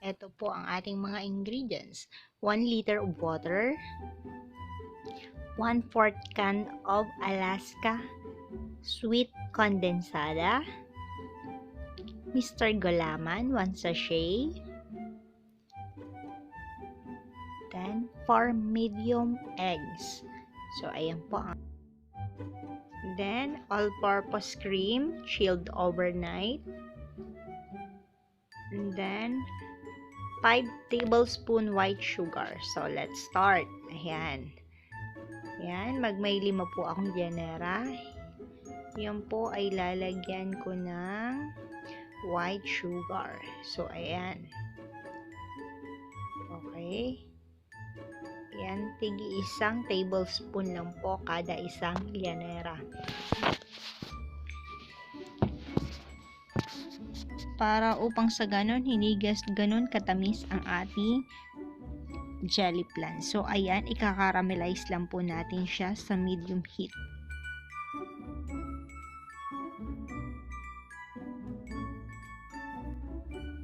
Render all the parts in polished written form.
Ito po ang ating mga ingredients. 1 liter of water, 1/4 can of Alaska sweet condensada, Mr. Gulaman 1 sachet, then 4 medium eggs. So ayan po. Then all-purpose cream chilled overnight. And then 5 tablespoon white sugar. So, let's start. Ayan. Ayan. Magmay 5 po akong gyanera. Yan po ay lalagyan ko ng white sugar. So, ayan. Okay. Ayan. Tigi 1 tablespoon lang po kada isang gyanera. Para upang sa ganon, hindi ganon katamis ang ating jelly flan. So, ayan, ikakaramelize lang po natin siya sa medium heat.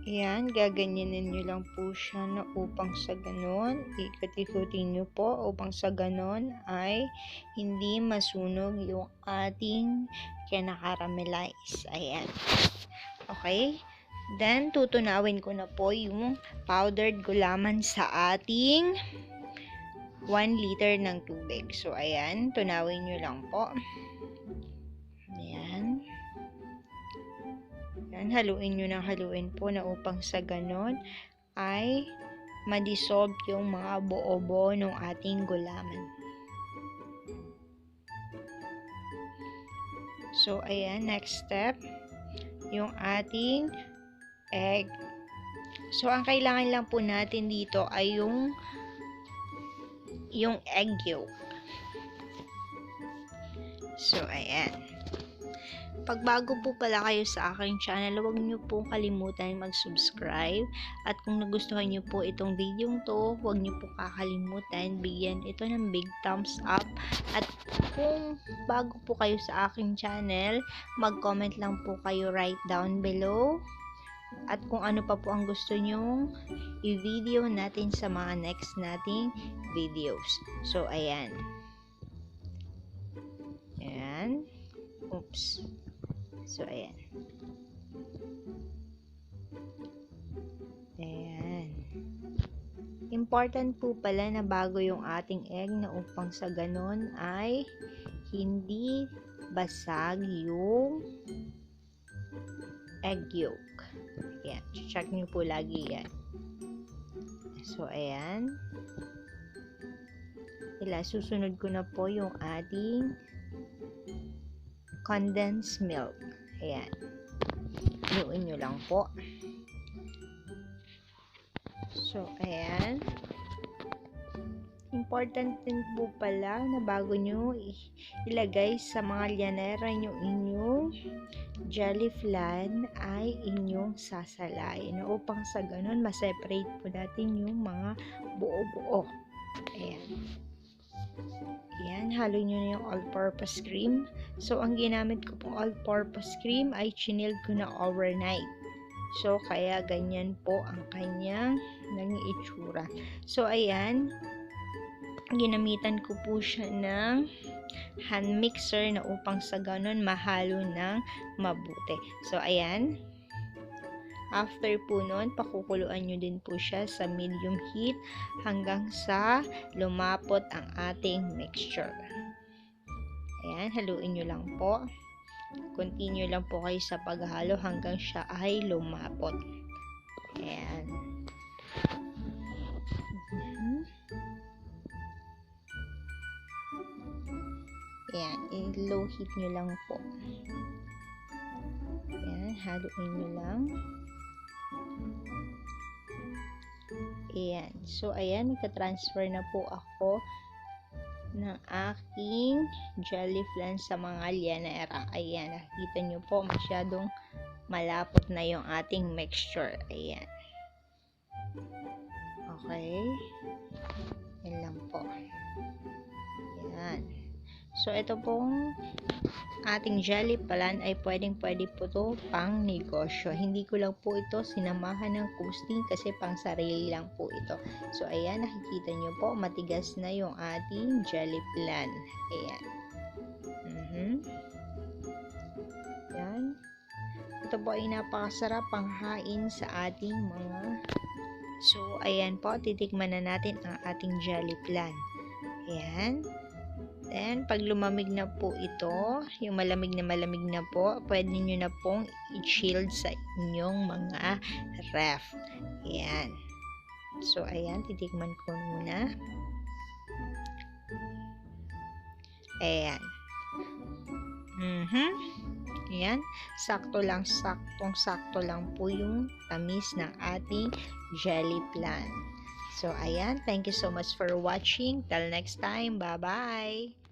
Ayan, gaganyanin nyo lang po siya na upang sa ganon, ikot-ikutin nyo po upang sa ganon ay hindi masunog yung ating kinakaramelize. Ayan. Okay? Then, tutunawin ko na po yung powdered gulaman sa ating 1 liter ng tubig. So, ayan. Tunawin nyo lang po. Ayan. Ayan. Haluin nyo ng haluin po na upang sa ganon ay ma-dissolve yung mga buo-buo ng ating gulaman. So, ayan. Next step. Yung ating egg. So, ang kailangan lang po natin dito ay yung egg yolk. So, ayan. Pag bago po pala kayo sa aking channel, huwag niyo po kalimutan mag-subscribe. At kung nagustuhan niyo po itong video to, huwag niyo po kakalimutan bigyan ito ng big thumbs up. At kung bago po kayo sa aking channel, mag-comment lang po kayo right down below. At kung ano pa po ang gusto nyong i-video natin sa mga next nating videos. So, ayan. Ayan. Oops. So, ayan. Ayan. Important po pala na bago yung ating egg na upang sa ganon ay hindi basag yung egg yolk. Ayan. Check nyo po lagi yan. So, ayan. Susunod ko na po yung ating condensed milk. Ayan. Haluin nyo lang po. So, ayan. Important din po pala na bago nyo ilagay sa mga lyanera nyo inyong jelly flan ay inyong sasalain upang sa ganun ma-separate po natin yung mga buo-buo. Ayan. Ayan, halo nyo na yung all-purpose cream. So, ang ginamit ko pong all-purpose cream ay chinild ko na overnight. So, kaya ganyan po ang kanyang naging itsura. So, ayan, ginamitan ko po siya ng hand mixer na upang sa ganun mahalo ng mabuti. So, ayan. After po nun, pakukuluan nyo din po siya sa medium heat hanggang sa lumapot ang ating mixture. Ayan, haluin nyo lang po. Continue lang po kayo sa paghalo hanggang siya ay lumapot. Ayan. Ayan, i-low heat nyo lang po. Ayan, haluin nyo lang. Ayan. So, ayan, nagka-transfer na po ako ng aking jelly flan sa mga lyanera. Ayan, nakikita nyo po, masyadong malapot na yung ating mixture. Ayan. Okay. Yan lang po. Ayan. So, ito pong ating jelly plan ay pwedeng-pwede po to pang negosyo. Hindi ko lang po ito sinamahan ng coasting kasi pang sarili lang po ito. So, ayan, nakikita nyo po, matigas na yung ating jelly plan. Ayan. Ayan. Ito po ay napakasarap panghain sa ating mga... So, ayan po, titikman na natin ang ating jelly plan. Ayan. Then, pag lumamig na po ito, yung malamig na po, pwede nyo na pong i-chilled sa inyong mga ref. Ayan. So, ayan, titikman ko muna. Ayan. Ayan. Saktong-sakto lang po yung tamis ng ating jelly plan. So, ayan. Thank you so much for watching. Till next time. Bye-bye.